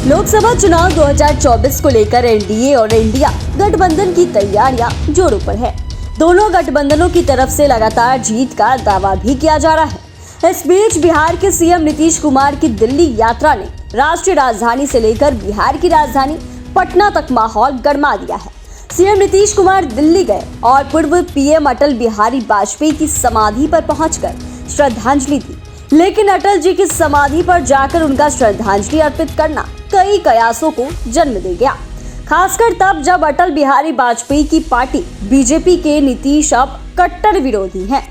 लोकसभा चुनाव 2024 को लेकर एनडीए और इंडिया गठबंधन की तैयारियां जोरों पर है। दोनों गठबंधनों की तरफ से लगातार जीत का दावा भी किया जा रहा है। इस बीच बिहार के सीएम नीतीश कुमार की दिल्ली यात्रा ने राष्ट्रीय राजधानी से लेकर बिहार की राजधानी पटना तक माहौल गरमा दिया है। सीएम नीतीश कुमार दिल्ली गए और पूर्व पीएम अटल बिहारी वाजपेयी की समाधि पर पहुंचकर श्रद्धांजलि दी। लेकिन अटल जी की समाधि पर जाकर उनका श्रद्धांजलि अर्पित करना कई कयासों को जन्म दे गया, खासकर तब जब अटल बिहारी वाजपेयी की पार्टी बीजेपी के नीतीश अब कट्टर विरोधी हैं।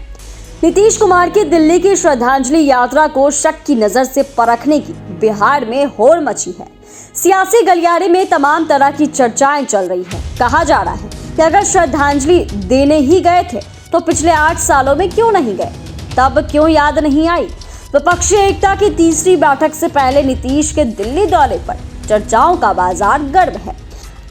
नीतीश कुमार की दिल्ली की श्रद्धांजलि यात्रा को शक की नजर से परखने की बिहार में होड़ मची है। सियासी गलियारे में तमाम तरह की चर्चाएं चल रही है। कहा जा रहा है कि अगर श्रद्धांजलि देने ही गए थे तो पिछले 8 सालों में क्यों नहीं गए, तब क्यों याद नहीं आई। विपक्षी एकता की तीसरी बैठक से पहले नीतीश के दिल्ली दौरे पर चर्चाओं का बाजार गर्म है।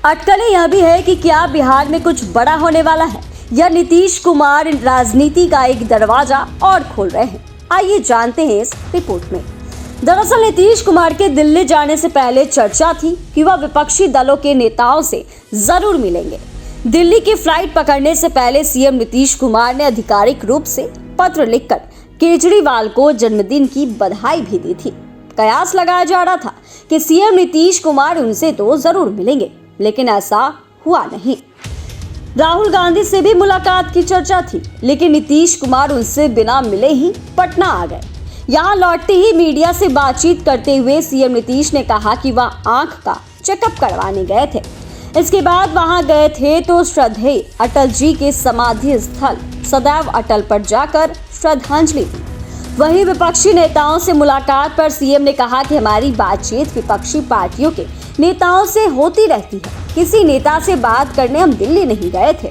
अटकलें यह भी है कि क्या बिहार में कुछ बड़ा होने वाला है या नीतीश कुमार राजनीति का एक दरवाजा और खोल रहे हैं। आइए जानते हैं इस रिपोर्ट में। दरअसल नीतीश कुमार के दिल्ली जाने से पहले चर्चा थी कि वह विपक्षी दलों के नेताओं से जरूर मिलेंगे। दिल्ली की फ्लाइट पकड़ने से पहले सीएम नीतीश कुमार ने आधिकारिक रूप से पत्र लिखकर केजरीवाल को जन्मदिन की बधाई भी दी थी। कयास लगाया जा रहा था कि सीएम नीतीश कुमार उनसे तो जरूर मिलेंगे, लेकिन ऐसा हुआ नहीं। राहुल गांधी से भी मुलाकात की चर्चा थी, लेकिन नीतीश कुमार उनसे बिना मिले ही पटना आ गए। यहां लौटते ही मीडिया से बातचीत करते हुए सीएम नीतीश ने कहा कि वह आंख का चेकअप करवाने गए थे। इसके बाद वहां गए थे तो श्रद्धेय अटल जी के समाधि स्थल सदैव अटल पर जाकर श्रद्धांजलि दी। वहीं विपक्षी नेताओं से मुलाकात पर सीएम ने कहा कि हमारी बातचीत विपक्षी पार्टियों के नेताओं से होती रहती है। किसी नेता से बात करने हम दिल्ली नहीं गए थे।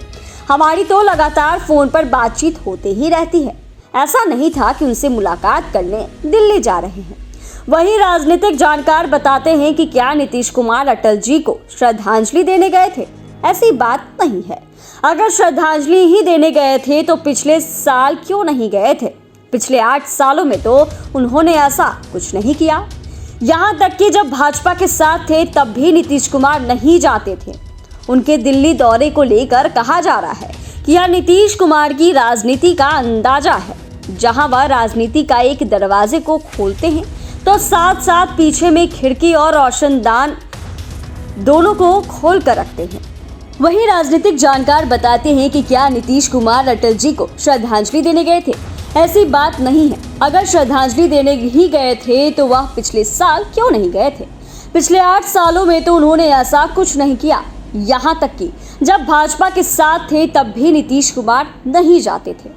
हमारी तो लगातार फोन पर बातचीत होते ही रहती है। ऐसा नहीं था कि उनसे मुलाकात करने दिल्ली जा रहे हैं। वहीं राजनीतिक जानकार बताते हैं कि क्या नीतीश कुमार अटल जी को श्रद्धांजलि देने गए थे? ऐसी बात नहीं है। अगर श्रद्धांजलि ही देने गए थे तो पिछले साल क्यों नहीं गए थे? पिछले 8 सालों में तो उन्होंने ऐसा कुछ नहीं किया। यहाँ तक कि जब भाजपा के साथ थे तब भी नीतीश कुमार नहीं जाते थे। उनके दिल्ली दौरे को लेकर कहा जा रहा है कि यह नीतीश कुमार की राजनीति का अंदाजा है। जहां वह राजनीति का एक दरवाजे को खोलते हैं तो साथ साथ पीछे में खिड़की और रोशनदान दोनों को खोल कर रखते हैं। वहीं राजनीतिक जानकार बताते हैं कि क्या नीतीश कुमार अटल जी को श्रद्धांजलि देने गए थे? ऐसी बात नहीं है। अगर श्रद्धांजलि देने ही गए थे तो वह पिछले साल क्यों नहीं गए थे? पिछले 8 सालों में तो उन्होंने ऐसा कुछ नहीं किया। यहाँ तक कि जब भाजपा के साथ थे तब भी नीतीश कुमार नहीं जाते थे।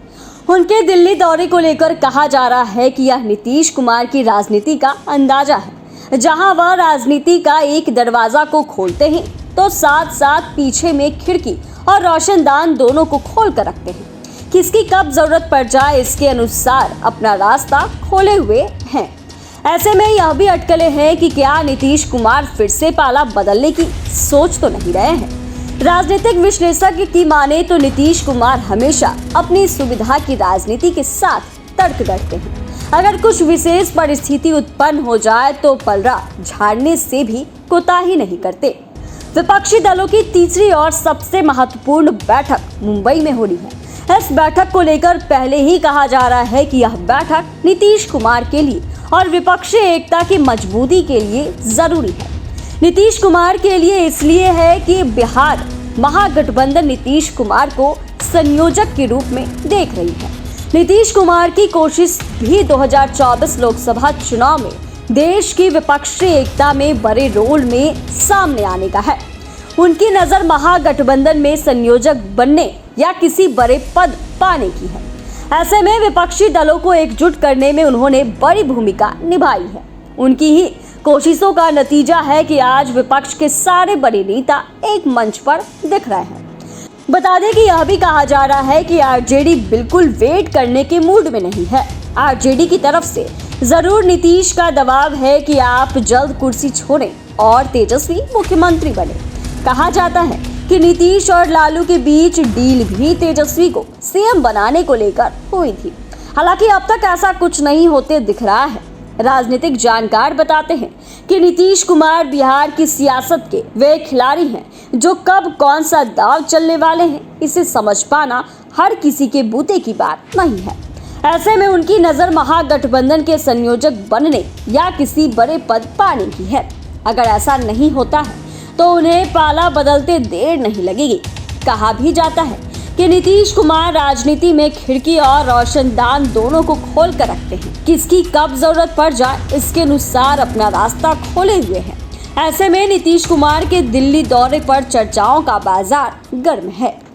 उनके दिल्ली दौरे को लेकर कहा जा रहा है कि यह नीतीश कुमार की राजनीति का अंदाजा है। जहां वह राजनीति का एक दरवाजा को खोलते हैं तो साथ साथ पीछे में खिड़की और रोशनदान दोनों को खोल कर रखते हैं। किसकी कब जरूरत पड़ जाए इसके अनुसार अपना रास्ता खोले हुए हैं। ऐसे में यह भी अटकलें हैं कि क्या नीतीश कुमार फिर से पाला बदलने की सोच तो नहीं रहे हैं। राजनीतिक विश्लेषक की माने तो नीतीश कुमार हमेशा अपनी सुविधा की राजनीति के साथ तर्क गढ़ते हैं। अगर कुछ विशेष परिस्थिति उत्पन्न हो जाए तो पलड़ा झाड़ने से भी कोताही नहीं करते। विपक्षी दलों की तीसरी और सबसे महत्वपूर्ण बैठक मुंबई में हो रही है। इस बैठक को लेकर पहले ही कहा जा रहा है कि यह बैठक नीतीश कुमार के लिए और विपक्षी एकता की मजबूती के लिए जरूरी है। नीतीश कुमार के लिए इसलिए है कि बिहार महागठबंधन नीतीश कुमार को संयोजक के रूप में देख रही है। नीतीश कुमार की कोशिश भी 2024 लोकसभा चुनाव में देश की विपक्षी एकता में बड़े रोल में सामने आने का है। उनकी नजर महागठबंधन में संयोजक बनने या किसी बड़े पद पाने की है। ऐसे में विपक्षी दलों को एकजुट करने में उन्होंने बड़ी भूमिका निभाई है। उनकी ही कोशिशों का नतीजा है कि आज विपक्ष के सारे बड़े नेता एक मंच पर दिख रहे हैं। बता दें कि यह भी कहा जा रहा है कि आरजेडी बिल्कुल वेट करने के मूड में नहीं है। आरजेडी की तरफ से जरूर नीतीश का दबाव है कि आप जल्द कुर्सी छोड़ें और तेजस्वी मुख्यमंत्री बने। कहा जाता है कि नीतीश और लालू के बीच डील भी तेजस्वी को सीएम बनाने को लेकर हुई थी। हालांकि अब तक ऐसा कुछ नहीं होते दिख रहा है। राजनीतिक जानकार बताते हैं कि नीतीश कुमार बिहार की सियासत के वे खिलाड़ी हैं जो कब कौन सा दांव चलने वाले हैं इसे समझ पाना हर किसी के बूते की बात नहीं है। ऐसे में उनकी नजर महागठबंधन के संयोजक बनने या किसी बड़े पद पाने की है। अगर ऐसा नहीं होता है तो उन्हें पाला बदलते देर नहीं लगेगी। कहा भी जाता है कि नीतीश कुमार राजनीति में खिड़की और रोशनदान दोनों को खोल कर रखते हैं। किसकी कब जरूरत पड़ जाए इसके अनुसार अपना रास्ता खोले हुए हैं। ऐसे में नीतीश कुमार के दिल्ली दौरे पर चर्चाओं का बाजार गर्म है।